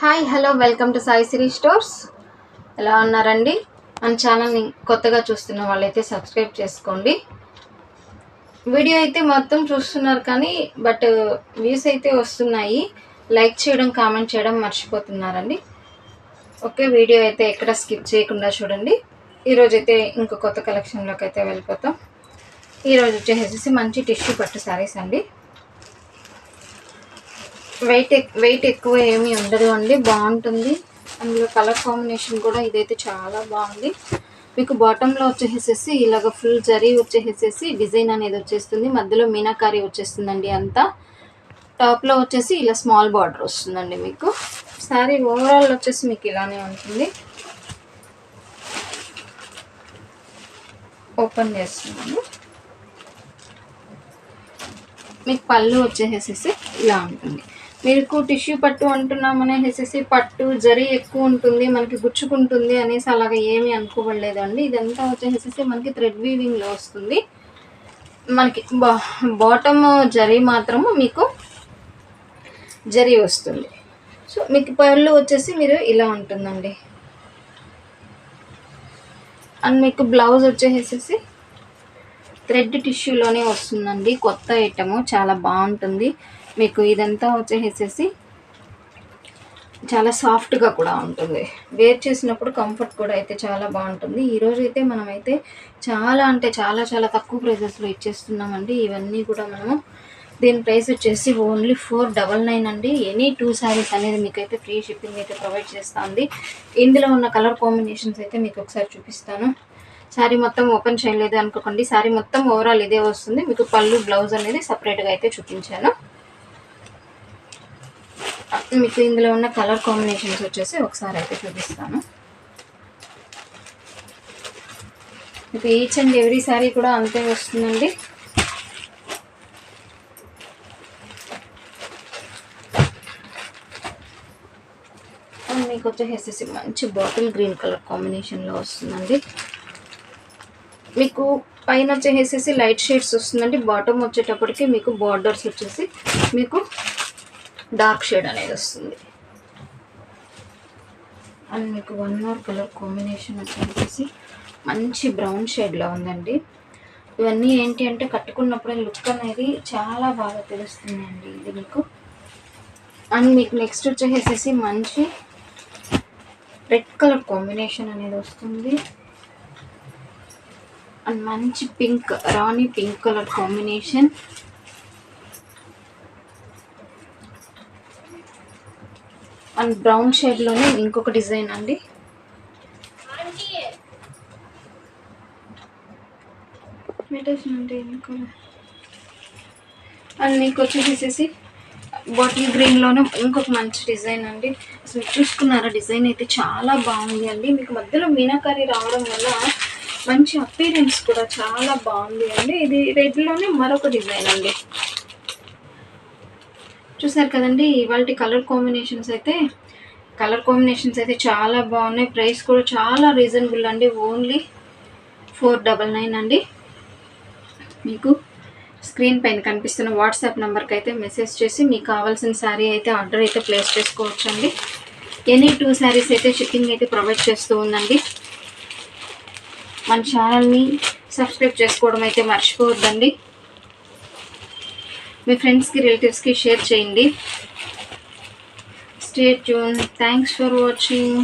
Hi hello welcome to Sai Sri stores. ఎలా ఉన్నారండి? మన ఛానల్ని కొత్తగా చూస్తున్న వాళ్ళైతే సబ్స్క్రైబ్ చేసుకోండి. వీడియో అయితే మొత్తం చూస్తున్నారు కానీ వ్యూస్ అయితే వస్తున్నాయి. లైక్ చేయడం కామెంట్ చేయడం మర్చిపోతున్నారండి. ఓకే, వీడియో అయితే ఎక్కడ స్కిప్ చేయకుండా చూడండి. ఈరోజు అయితే ఇంకో కొత్త కలెక్షన్లోకి అయితే వెళ్ళిపోతాం. ఈరోజు వచ్చేసి మంచి టిష్యూ పట్టు శారీస్ అండి. వెయిట్ ఎక్కువ ఏమీ ఉండదు అండి, బాగుంటుంది. అందులో కలర్ కాంబినేషన్ కూడా ఇదైతే చాలా బాగుంది. మీకు బాటంలో వచ్చేసేసి ఇలాగ ఫుల్ జరీ వచ్చేసేసి డిజైన్ అనేది వచ్చేస్తుంది. మధ్యలో మీనాకారి వచ్చేస్తుందండి అంతా. టాప్లో వచ్చేసి ఇలా స్మాల్ బార్డర్ వస్తుందండి. మీకు శారీ ఓవరాల్ వచ్చేసి మీకు ఇలానే ఉంటుంది. ఓపెన్ చేస్తున్నాను. మీకు పళ్ళు వచ్చేసేసి ఇలా ఉంటుంది. మీకు టిష్యూ పట్టు అంటున్నామనేసి పట్టు జరీ ఎక్కువ ఉంటుంది, మనకి గుచ్చుకుంటుంది అనేసి అలాగ ఏమీ అనుకోవట్లేదండి. ఇదంతా వచ్చేసేసి మనకి థ్రెడ్ వీవింగ్లో వస్తుంది. మనకి బాటమ్ జరీ మాత్రము మీకు జరీ వస్తుంది. సో మీకు పళ్ళు వచ్చేసి మీరు ఇలా ఉంటుందండి. అండ్ మీకు బ్లౌజ్ వచ్చేసేసి థ్రెడ్ టిష్యూలోనే వస్తుందండి. కొత్త ఐటము, చాలా బాగుంటుంది. మీకు ఇదంతా వచ్చేసేసి చాలా సాఫ్ట్గా కూడా ఉంటుంది. వేర్ చేసినప్పుడు కంఫర్ట్ కూడా అయితే చాలా బాగుంటుంది. ఈరోజు అయితే మనమైతే చాలా అంటే చాలా చాలా తక్కువ ప్రైజెస్లో ఇచ్చేస్తున్నామండి. ఇవన్నీ కూడా మనము దీని ప్రైస్ వచ్చేసి ఓన్లీ 499 అండి. ఎనీ 2 శారీస్ అనేది మీకైతే ఫ్రీ షిప్పింగ్ అయితే ప్రొవైడ్ చేస్తుంది. ఇందులో ఉన్న కలర్ కాంబినేషన్స్ అయితే మీకు ఒకసారి చూపిస్తాను. శారీ మొత్తం ఓపెన్ చేయలేదు అనుకోకండి, శారీ మొత్తం ఓవరాల్ ఇదే వస్తుంది. మీకు పళ్ళు బ్లౌజ్ అనేది సపరేట్గా అయితే చూపించాను. మీకు ఇందులో ఉన్న కలర్ కాంబినేషన్స్ వచ్చేసి ఒకసారి అయితే చూపిస్తాను. మీకు ఈచ్ అండ్ ఎవ్రీ శారీ కూడా అంతే వస్తుందండి. మీకు వచ్చేసేసి మంచి బాటిల్ గ్రీన్ కలర్ కాంబినేషన్లో వస్తుందండి. మీకు పైన వచ్చేసేసి లైట్ షేడ్స్ వస్తుందండి. బాటమ్ వచ్చేటప్పటికి మీకు బార్డర్స్ వచ్చేసి మీకు డార్క్ షేడ్ అనేది వస్తుంది. అండ్ మీకు వన్ మోర్ కలర్ కాంబినేషన్ వచ్చేసి మంచి బ్రౌన్ షేడ్లో ఉందండి. ఇవన్నీ ఏంటి అంటే కట్టుకున్నప్పుడు లుక్ అనేది చాలా బాగా తెలుస్తుంది అండి ఇది మీకు. అండ్ మీకు నెక్స్ట్ వచ్చేసేసి మంచి రెడ్ కలర్ కాంబినేషన్ అనేది వస్తుంది. అండ్ మంచి pink, rani pink colour combination. And brown షేడ్లోనే ఇంకొక డిజైన్ అండి. అండ్ మీకు వచ్చేసేసి బాటిల్ గ్రీన్లోనే ఇంకొక మంచి డిజైన్ అండి. అసలు చూసుకున్నారా, డిజైన్ అయితే చాలా బాగుంది అండి. మీకు మధ్యలో మీనాకారి రావడం వల్ల మంచి అపీరెన్స్ కూడా చాలా బాగుంది అండి. ఇది రెడ్లోనే మరొక డిజైన్ అండి. చూసారు కదండి, ఇవాళ కలర్ కాంబినేషన్స్ అయితే చాలా బాగున్నాయి. ప్రైస్ కూడా చాలా రీజనబుల్ అండి. ఓన్లీ 499 అండి. మీకు స్క్రీన్ పైన కనిపిస్తున్న వాట్సాప్ నెంబర్కి అయితే మెసేజ్ చేసి మీకు కావాల్సిన శారీ అయితే ఆర్డర్ అయితే ప్లేస్ చేసుకోవచ్చు అండి. ఎనీ 2 శారీస్ అయితే షిప్పింగ్ అయితే ప్రొవైడ్ చేస్తూ ఉందండి. మన ఛానల్ని సబ్స్క్రైబ్ చేసుకోవడం అయితే మర్చిపోవద్దండి. మీ ఫ్రెండ్స్కి రిలేటివ్స్కి షేర్ చేయండి. Stay tune. Thanks for watching.